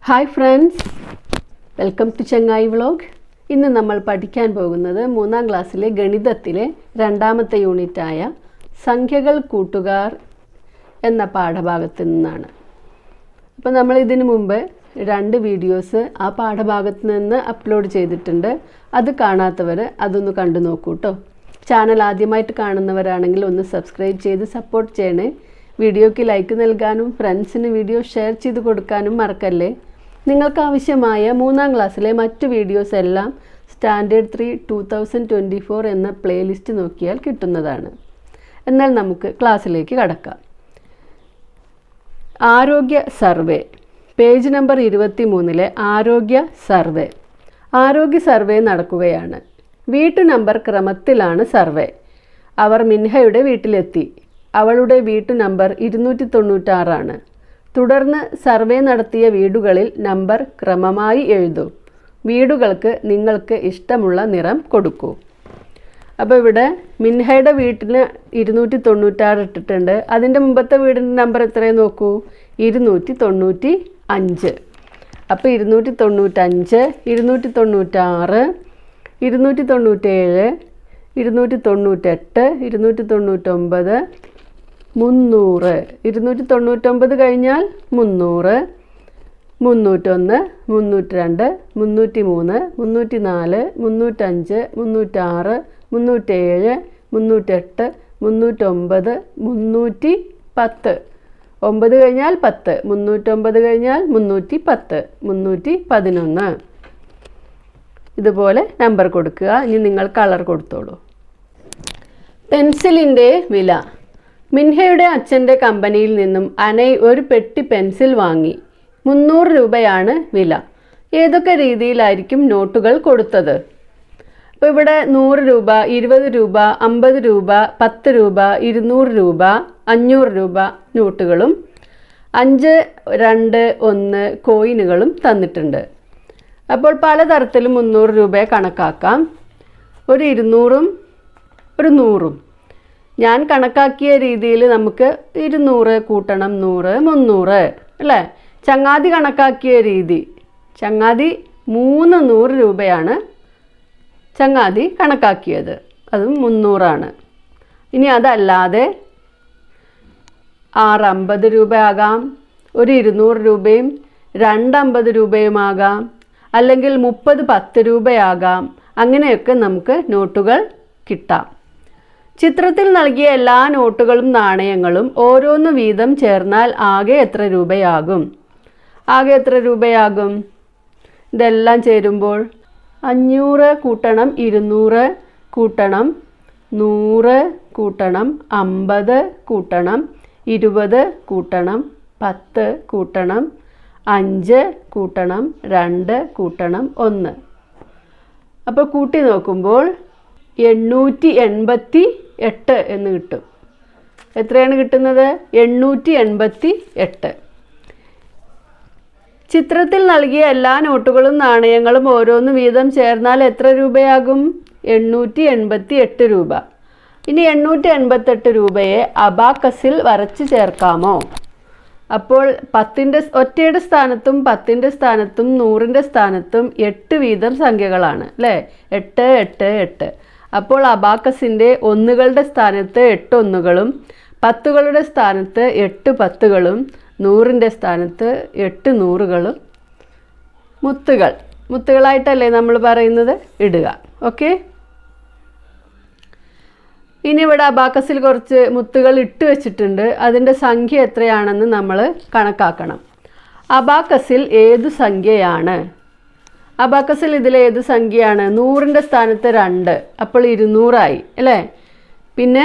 Hi friends, welcome to ചെങ്ങായി vlog. ഇന്ന് നമ്മൾ പഠിക്കാൻ പോകുന്നത് 3ാം ക്ലാസ്സിലെ ഗണിതത്തിലെ രണ്ടാമത്തെ യൂണിറ്റായ സംഖ്യകൾ കൂട്ടുകാർ എന്ന പാഠഭാഗത്ത് നിന്നാണ്. അപ്പോൾ നമ്മൾ ഇതിനു മുമ്പ് 2 വീഡിയോസ് ആ പാഠഭാഗത്ത് നിന്ന് അപ്ലോഡ് ചെയ്തിട്ടുണ്ട്. അത് കാണാത്തവർ അതൊന്ന് കണ്ടു നോക്കൂ കേട്ടോ. ചാനൽ ആദ്യമായിട്ട് കാണുന്നവരാണെങ്കിൽ ഒന്ന് സബ്സ്ക്രൈബ് ചെയ്ത് സപ്പോർട്ട് ചെയ്യണേ. വീഡിയോയ്ക്ക് ലൈക്ക് നൽകാനും ഫ്രണ്ട്സിന് വീഡിയോ ഷെയർ ചെയ്ത് കൊടുക്കാനും മറക്കല്ലേ. നിങ്ങൾക്ക് ആവശ്യമായ 3ാം ക്ലാസ്സിലെ മറ്റു വീഡിയോസ് എല്ലാം സ്റ്റാൻഡേർഡ് 3 2024 എന്ന പ്ലേലിസ്റ്റ് നോക്കിയാൽ കിട്ടുന്നതാണ്. എന്നാൽ നമുക്ക് ക്ലാസ്സിലേക്ക് കടക്കാം. ആരോഗ്യ സർവേ, പേജ് നമ്പർ 23 ആരോഗ്യ സർവേ. ആരോഗ്യ സർവേ നടക്കുകയാണ്. വീട്ടു നമ്പർ ക്രമത്തിലാണ് സർവേ. അവർ മിൻഹയുടെ വീട്ടിലെത്തി. അവളുടെ വീട്ടു നമ്പർ 296 ആണ്. തുടർന്ന് സർവേ നടത്തിയ വീടുകളിൽ നമ്പർ ക്രമമായി എഴുതൂ. വീടുകൾക്ക് നിങ്ങൾക്ക് ഇഷ്ടമുള്ള നിറം കൊടുക്കൂ. അപ്പോൾ ഇവിടെ മിൻഹയുടെ വീട്ടിന് 296 ഇട്ടിട്ടുണ്ട്. അതിൻ്റെ മുമ്പത്തെ വീടിൻ്റെ നമ്പർ എത്രയും നോക്കൂ, 295. അപ്പോൾ 295, 296, 297, 298, 299, 300. 299 കഴിഞ്ഞാൽ 300, 301, 302, 303, 304, 305, 306, 307, 308, 309, 310. 9 കഴിഞ്ഞാൽ 10, 309 കഴിഞ്ഞാൽ 310, 311. ഇതുപോലെ നമ്പർ കൊടുക്കുക. ഇനി നിങ്ങൾ കളർ കൊടുത്തോളൂ. പെൻസിലിൻ്റെ വില. മിൻഹയുടെ അച്ഛൻ്റെ കമ്പനിയിൽ നിന്നും അനൈ ഒരു പെട്ടി പെൻസിൽ വാങ്ങി. 300 രൂപയാണ് വില. ഏതൊക്കെ രീതിയിലായിരിക്കും നോട്ടുകൾ കൊടുത്തത്? അപ്പോൾ ഇവിടെ 100 രൂപ, 20 രൂപ, 50 രൂപ, 10 രൂപ, 200 രൂപ, 500 രൂപ നോട്ടുകളും 5, 2, 1 കോയിനുകളും തന്നിട്ടുണ്ട്. അപ്പോൾ പലതരത്തിലും 300 രൂപയെ കണക്കാക്കാം. ഒരു 200ഉം ഒരു 100ഉം. ഞാൻ കണക്കാക്കിയ രീതിയിൽ നമുക്ക് 200 കൂട്ടണം 100 300 അല്ലേ. ചങ്ങാതി കണക്കാക്കിയ രീതി, ചങ്ങാതി 300 രൂപയാണ് ചങ്ങാതി കണക്കാക്കിയത്, അതും 300 ആണ്. ഇനി അതല്ലാതെ 650 രൂപയാകാം, ഒരു 200 രൂപയും 250 രൂപയുമാകാം, അല്ലെങ്കിൽ 30 10 രൂപയാകാം. അങ്ങനെയൊക്കെ നമുക്ക് നോട്ടുകൾ കിട്ടാം. ചിത്രത്തിൽ നൽകിയ എല്ലാ നോട്ടുകളും നാണയങ്ങളും ഓരോന്ന് വീതം ചേർന്നാൽ ആകെ എത്ര രൂപയാകും? ആകെ എത്ര രൂപയാകും? ഇതെല്ലാം ചേരുമ്പോൾ 500 കൂട്ടണം 200 കൂട്ടണം 100 കൂട്ടണം 50 കൂട്ടണം 20 കൂട്ടണം 10 കൂട്ടണം 5 കൂട്ടണം 2 കൂട്ടണം 1. അപ്പോൾ കൂട്ടി നോക്കുമ്പോൾ 888 എന്ന് കിട്ടും. എത്രയാണ് കിട്ടുന്നത്? 888. ചിത്രത്തിൽ നൽകിയ എല്ലാ നോട്ടുകളും നാണയങ്ങളും ഓരോന്ന് വീതം ചേർന്നാൽ എത്ര രൂപയാകും? 888 രൂപ. ഇനി 888 രൂപയെ അബാക്കസിൽ വരച്ച് ചേർക്കാമോ? അപ്പോൾ 10ൻ്റെ ഒറ്റയുടെ സ്ഥാനത്തും 10ൻ്റെ സ്ഥാനത്തും 100ൻ്റെ സ്ഥാനത്തും 8 വീതം സംഖ്യകളാണ് അല്ലേ. 8 8 8. അപ്പോൾ അബാക്കസിൻ്റെ ഒന്നുകളുടെ സ്ഥാനത്ത് 8 ഒന്നുകളും 10കളുടെ സ്ഥാനത്ത് 8 10കളും 100ൻ്റെ സ്ഥാനത്ത് 8 100കളും മുത്തുകളായിട്ടല്ലേ നമ്മൾ പറയുന്നത്, ഇടുക. ഓക്കെ. ഇനി ഇവിടെ അബാക്കസിൽ കുറച്ച് മുത്തുകൾ ഇട്ട് വെച്ചിട്ടുണ്ട്. അതിൻ്റെ സംഖ്യ എത്രയാണെന്ന് നമ്മൾ കണക്കാക്കണം. അബാക്കസിൽ ഏതു സംഖ്യയാണ്? അബാക്കസിൽ ഇതിലേത് സംഖ്യയാണ്? 100ൻ്റെ സ്ഥാനത്ത് 2, അപ്പോൾ 200 ആയി അല്ലേ. പിന്നെ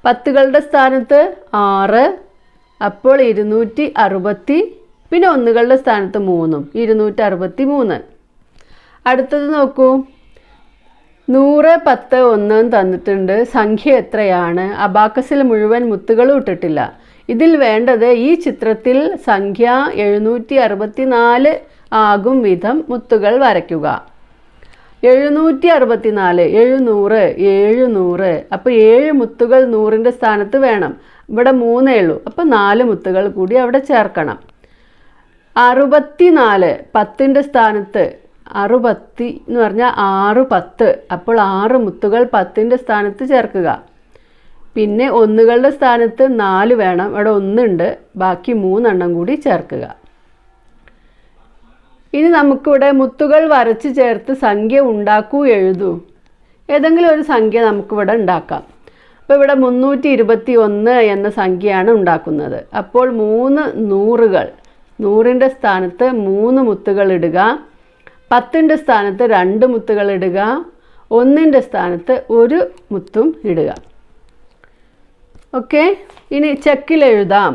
10കളുടെ സ്ഥാനത്ത് 6, അപ്പോൾ 260. പിന്നെ ഒന്നുകളുടെ സ്ഥാനത്ത് 3, 263. അടുത്തത് നോക്കൂ. 100 10 1 തന്നിട്ടുണ്ട്. സംഖ്യ എത്രയാണ്? അബാക്കസിൽ മുഴുവൻ മുത്തുകളും ഇട്ടിട്ടില്ല. ഇതിൽ വേണ്ടത് ഈ ചിത്രത്തിൽ സംഖ്യ 764 ആകും വിധം മുത്തുകൾ വരയ്ക്കുക. 764, 700, 700. അപ്പോൾ 7 മുത്തുകൾ 100ൻ്റെ സ്ഥാനത്ത് വേണം. ഇവിടെ 3 ഉള്ളൂ. അപ്പോൾ 4 മുത്തുകൾ കൂടി അവിടെ ചേർക്കണം. 64 10ൻ്റെ സ്ഥാനത്ത് 60 എന്ന് പറഞ്ഞാൽ 6 10. അപ്പോൾ 6 മുത്തുകൾ 10ൻ്റെ സ്ഥാനത്ത് ചേർക്കുക. പിന്നെ ഒന്നുകളുടെ സ്ഥാനത്ത് 4 വേണം. അവിടെ 1 ഉണ്ട്. ബാക്കി 3 എണ്ണം കൂടി ചേർക്കുക. ഇനി നമുക്കിവിടെ മുത്തുകൾ വരച്ച് ചേർത്ത് സംഖ്യ ഉണ്ടാക്കൂ എഴുതൂ. ഏതെങ്കിലും ഒരു സംഖ്യ നമുക്കിവിടെ ഉണ്ടാക്കാം. അപ്പോൾ ഇവിടെ 321 എന്ന സംഖ്യയാണ് ഉണ്ടാക്കുന്നത്. അപ്പോൾ 3 നൂറുകൾ, 100ൻ്റെ സ്ഥാനത്ത് 3 മുത്തുകൾ ഇടുക. 10ൻ്റെ സ്ഥാനത്ത് 2 മുത്തുകൾ ഇടുക. 1ൻ്റെ സ്ഥാനത്ത് 1 മുത്തും ഇടുക. ഓക്കെ, ഇനി ചെക്കിൽ എഴുതാം.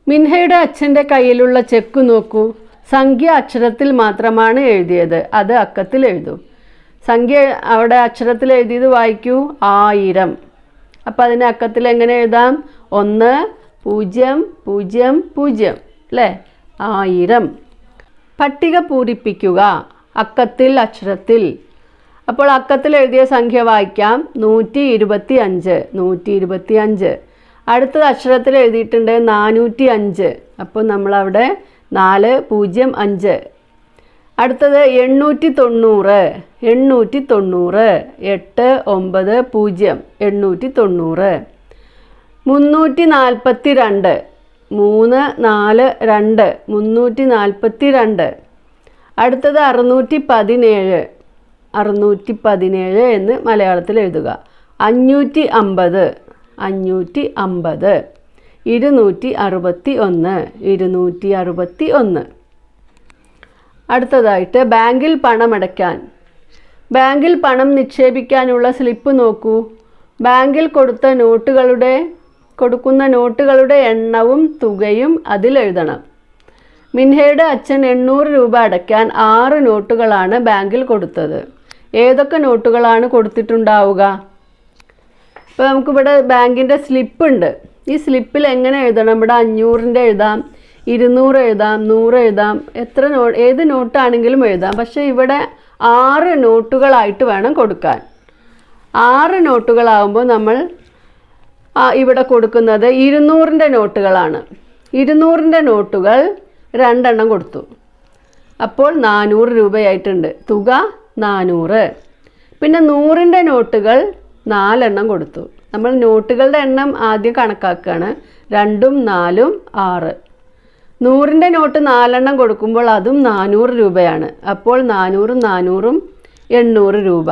മിൻഹയുടെ അച്ഛൻ്റെ കയ്യിലുള്ള ചെക്ക് നോക്കൂ. സംഖ്യ അക്ഷരത്തിൽ മാത്രമാണ് എഴുതിയത്. അത് അക്കത്തിൽ എഴുതൂ. സംഖ്യ അവിടെ അക്ഷരത്തിൽ എഴുതിയത് വായിക്കൂ. 1000. അപ്പം അതിനെ അക്കത്തിൽ എങ്ങനെ എഴുതാം? 1 0 0 0 അല്ലേ? 1000. പട്ടിക പൂരിപ്പിക്കുക അക്കത്തിൽ അക്ഷരത്തിൽ. അപ്പോൾ അക്കത്തിൽ എഴുതിയ സംഖ്യ വായിക്കാം. 125. 125. അടുത്തത് അക്ഷരത്തിൽ എഴുതിയിട്ടുണ്ട് 405. അപ്പോൾ നമ്മളവിടെ 405. അടുത്തത് 890. 890. 890. 890. 342. 342. 342. അടുത്തത് 617. 617 എന്ന് മലയാളത്തിൽ എഴുതുക. 550. 550. 261. 261. അടുത്തതായിട്ട് ബാങ്കിൽ പണമടയ്ക്കാൻ. ബാങ്കിൽ പണം നിക്ഷേപിക്കാനുള്ള സ്ലിപ്പ് നോക്കൂ. ബാങ്കിൽ കൊടുക്കുന്ന നോട്ടുകളുടെ എണ്ണവും തുകയും അതിലെഴുതണം. മിൻഹയുടെ അച്ഛൻ 800 രൂപ അടയ്ക്കാൻ 6 നോട്ടുകളാണ് ബാങ്കിൽ കൊടുത്തത്. ഏതൊക്കെ നോട്ടുകളാണ് കൊടുത്തിട്ടുണ്ടാവുക? ഇപ്പോൾ നമുക്കിവിടെ ബാങ്കിൻ്റെ സ്ലിപ്പ് ഉണ്ട്. ഈ സ്ലിപ്പിൽ എങ്ങനെ എഴുതണം? ഇവിടെ 500ൻ്റെ എഴുതാം, 200 എഴുതാം, 100 എഴുതാം, ഏത് നോട്ടാണെങ്കിലും എഴുതാം. പക്ഷേ ഇവിടെ 6 നോട്ടുകളായിട്ട് വേണം കൊടുക്കാൻ. 6 നോട്ടുകളാകുമ്പോൾ നമ്മൾ ഇവിടെ കൊടുക്കുന്നത് 200ൻ്റെ നോട്ടുകളാണ്. 200ൻ്റെ നോട്ടുകൾ 2 എണ്ണം കൊടുത്തു. അപ്പോൾ 400 രൂപയായിട്ടുണ്ട്. തുക 400. പിന്നെ 100ൻ്റെ നോട്ടുകൾ 4 എണ്ണം കൊടുത്തു. നമ്മൾ നോട്ടുകളുടെ എണ്ണം ആദ്യം കണക്കാക്കുകയാണ്. 2ഉം 4ഉം 6. 100ൻ്റെ നോട്ട് 4 എണ്ണം കൊടുക്കുമ്പോൾ അതും 400 രൂപയാണ്. അപ്പോൾ 400ഉം 400ഉം 800 രൂപ.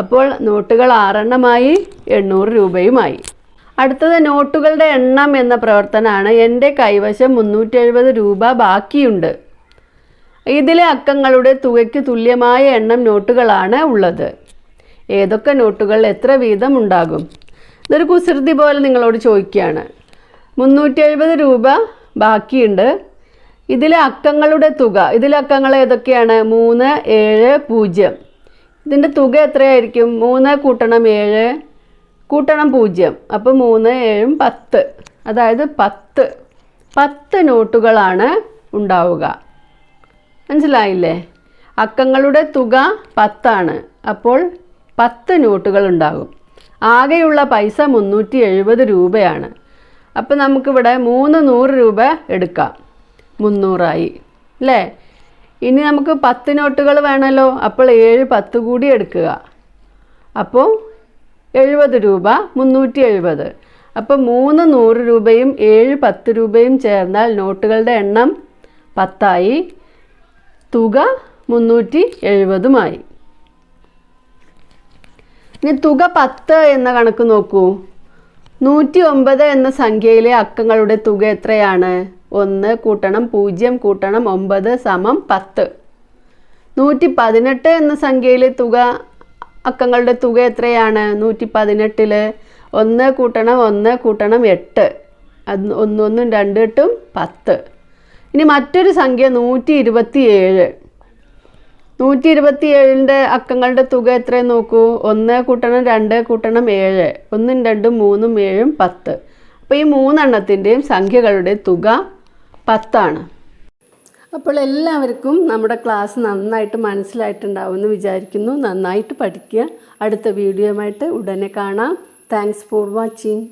അപ്പോൾ നോട്ടുകൾ 6 എണ്ണമായി, 800 രൂപയുമായി. അടുത്തത് നോട്ടുകളുടെ എണ്ണം എന്ന പ്രവർത്തനമാണ്. എൻ്റെ കൈവശം 370 രൂപ ബാക്കിയുണ്ട്. ഇതിലെ അക്കങ്ങളുടെ തുകയ്ക്ക് തുല്യമായ എണ്ണം നോട്ടുകളാണ് ഉള്ളത്. ഏതൊക്കെ നോട്ടുകൾ എത്ര വീതം ഉണ്ടാകും? ഇതൊരു കുസൃതി പോലെ നിങ്ങളോട് ചോദിക്കുകയാണ്. 370 രൂപ ബാക്കിയുണ്ട്. ഇതിലെ അക്കങ്ങളുടെ തുക, ഇതിലെ അക്കങ്ങൾ ഏതൊക്കെയാണ്? 3 7 0. ഇതിൻ്റെ തുക എത്രയായിരിക്കും? 3 കൂട്ടണം 7 കൂട്ടണം 0. അപ്പോൾ 3 7 10. അതായത് 10 നോട്ടുകളാണ് ഉണ്ടാവുക. മനസ്സിലായില്ലേ? അക്കങ്ങളുടെ തുക 10 ആണ്. അപ്പോൾ 10 നോട്ടുകൾ ഉണ്ടാകും. ആകെയുള്ള പൈസ 370 രൂപയാണ്. അപ്പോൾ നമുക്കിവിടെ 300 രൂപ എടുക്കാം. 300ആയി അല്ലേ? ഇനി നമുക്ക് 10 നോട്ടുകൾ വേണമല്ലോ. അപ്പോൾ 7 10 കൂടി എടുക്കുക. അപ്പോൾ 70 രൂപ. 370. അപ്പോൾ 3 100 രൂപയും 7 10 രൂപയും ചേർന്നാൽ നോട്ടുകളുടെ എണ്ണം 10ആയി. തുക 370മായി. ഇനി തുക 10 എന്ന കണക്ക് നോക്കൂ. 109 എന്ന സംഖ്യയിലെ അക്കങ്ങളുടെ തുക എത്രയാണ്? 1 കൂട്ടണം 0 കൂട്ടണം 9 സമം 10. 118 എന്ന സംഖ്യയിലെ അക്കങ്ങളുടെ തുക എത്രയാണ്? 118ൽ 1 കൂട്ടണം 1 കൂട്ടണം 8. 1 1 2 8 10. ഇനി മറ്റൊരു സംഖ്യ 127. 127ൻ്റെ അക്കങ്ങളുടെ തുക എത്രയെന്ന് നോക്കൂ. 1 കൂട്ടണം 2 കൂട്ടണം 7. 1 2 3 7 10. അപ്പോൾ ഈ 3 എണ്ണത്തിൻ്റെയും സംഖ്യകളുടെ തുക 10 ആണ്. അപ്പോൾ എല്ലാവർക്കും നമ്മുടെ ക്ലാസ് നന്നായിട്ട് മനസ്സിലായിട്ടുണ്ടാവുമെന്ന് വിചാരിക്കുന്നു. നന്നായിട്ട് പഠിക്കുക. അടുത്ത വീഡിയോയുമായിട്ട് ഉടനെ കാണാം. Thanks for watching.